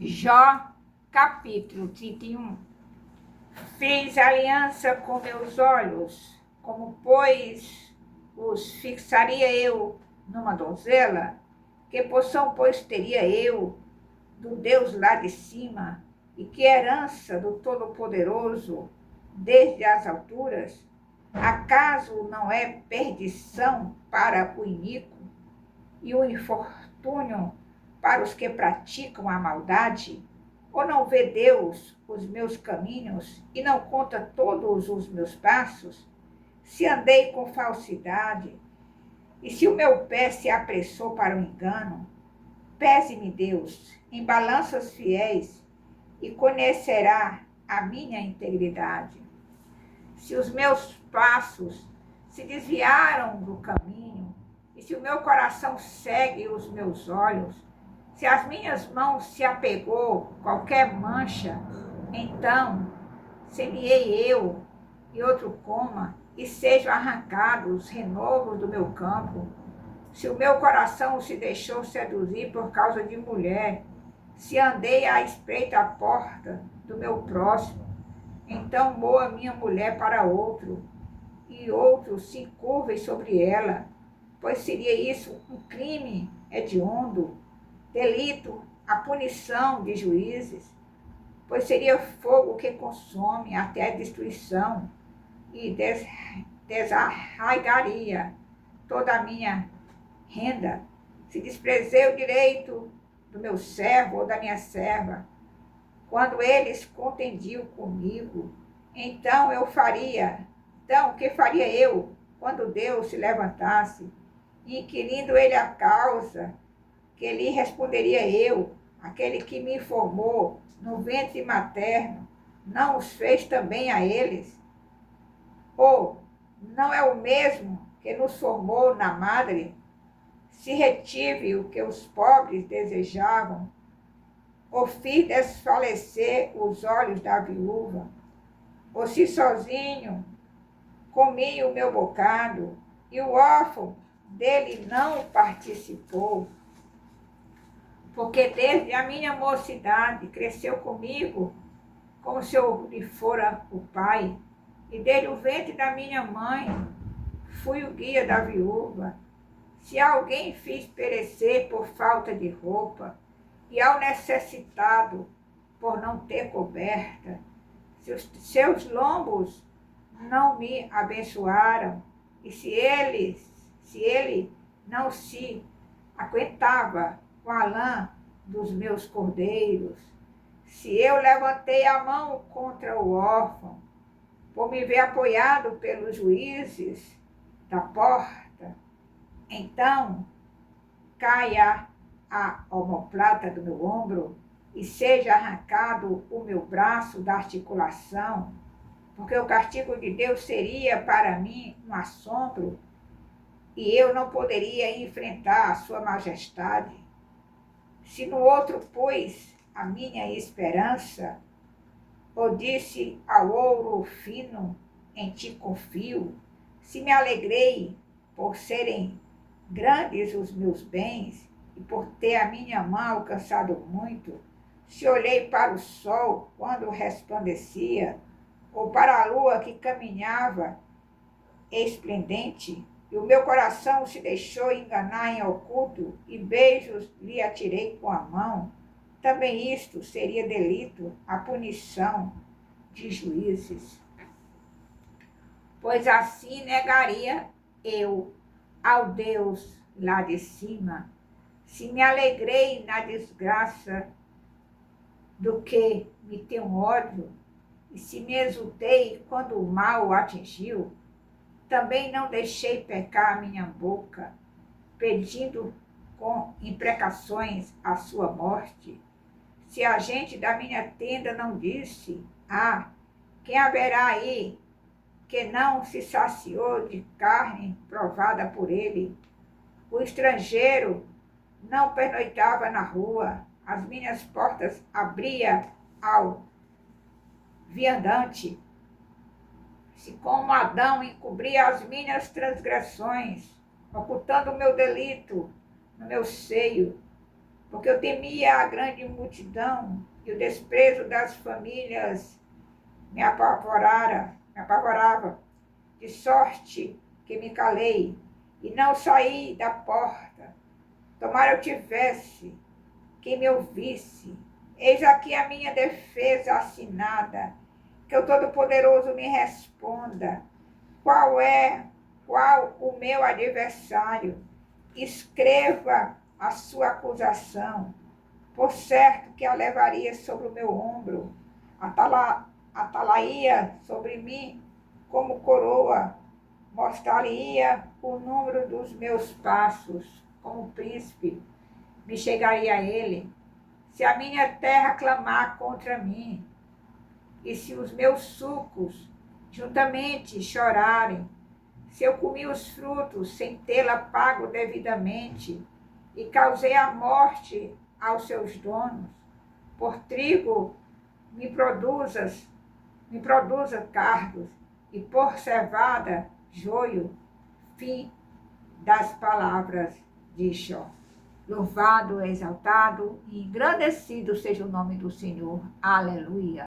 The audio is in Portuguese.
Jó, capítulo 31. Fiz aliança com meus olhos, como, pois, os fixaria eu numa donzela? Que porção, pois, teria eu do Deus lá de cima? E que herança do Todo-Poderoso desde as alturas? Acaso não é perdição para o iníquo e o infortúnio para os que praticam a maldade? Ou não vê Deus os meus caminhos e não conta todos os meus passos? Se andei com falsidade e se o meu pé se apressou para o engano, pese-me Deus em balanças fiéis e conhecerá a minha integridade. Se os meus passos se desviaram do caminho e se o meu coração segue os meus olhos, se as minhas mãos se apegou qualquer mancha, então semeei eu e outro coma, e sejam arrancados os renovos do meu campo. Se o meu coração se deixou seduzir por causa de mulher, se andei à espreita à porta do meu próximo, então moa minha mulher para outro, e outro se curve sobre ela, pois seria isso um crime hediondo, delito, a punição de juízes, pois seria fogo que consome até a destruição e desarraigaria toda a minha renda. Se desprezei o direito do meu servo ou da minha serva, quando eles contendiam comigo, então o que faria eu quando Deus se levantasse, inquirindo ele a causa, que lhe responderia eu, aquele que me formou no ventre materno, não os fez também a eles? Ou não é o mesmo que nos formou na madre? Se retive o que os pobres desejavam, ou fiz desfalecer os olhos da viúva, ou se sozinho comi o meu bocado, e o órfão dele não participou, porque desde a minha mocidade cresceu comigo, como se eu lhe fora o pai, e desde o ventre da minha mãe fui o guia da viúva. Se alguém fiz perecer por falta de roupa, e ao necessitado por não ter coberta, se os seus lombos não me abençoaram, e se ele não se aguentava com a lã dos meus cordeiros, se eu levantei a mão contra o órfão, por me ver apoiado pelos juízes da porta, então caia a omoplata do meu ombro e seja arrancado o meu braço da articulação, porque o castigo de Deus seria para mim um assombro e eu não poderia enfrentar a sua majestade. Se no outro pus a minha esperança, ou disse ao ouro fino, em ti confio, se me alegrei por serem grandes os meus bens e por ter a minha mão alcançado muito, se olhei para o sol quando resplandecia, ou para a lua que caminhava esplendente, e o meu coração se deixou enganar em oculto, e beijos lhe atirei com a mão, também isto seria delito, a punição de juízes. Pois assim negaria eu ao Deus lá de cima, se me alegrei na desgraça do que me tem ódio, e se me exultei quando o mal o atingiu, também não deixei pecar a minha boca, pedindo com imprecações a sua morte. Se a gente da minha tenda não disse, quem haverá aí que não se saciou de carne provada por ele? O estrangeiro não pernoitava na rua, as minhas portas abria ao viandante. Se como Adão encobria as minhas transgressões, ocultando o meu delito no meu seio, porque eu temia a grande multidão e o desprezo das famílias me apavorava, de sorte que me calei e não saí da porta. Tomara eu tivesse quem me ouvisse. Eis aqui a minha defesa assinada, que o Todo-Poderoso me responda. Qual o meu adversário? Escreva a sua acusação. Por certo que a levaria sobre o meu ombro, atalaia sobre mim como coroa, mostraria o número dos meus passos, como príncipe, me chegaria a ele. Se a minha terra clamar contra mim, e se os meus sucos juntamente chorarem, se eu comi os frutos sem tê-la pago devidamente, e causei a morte aos seus donos, por trigo me produza cardos, e por cevada, joio. Fim das palavras de Jó. Louvado, exaltado e engrandecido seja o nome do Senhor. Aleluia.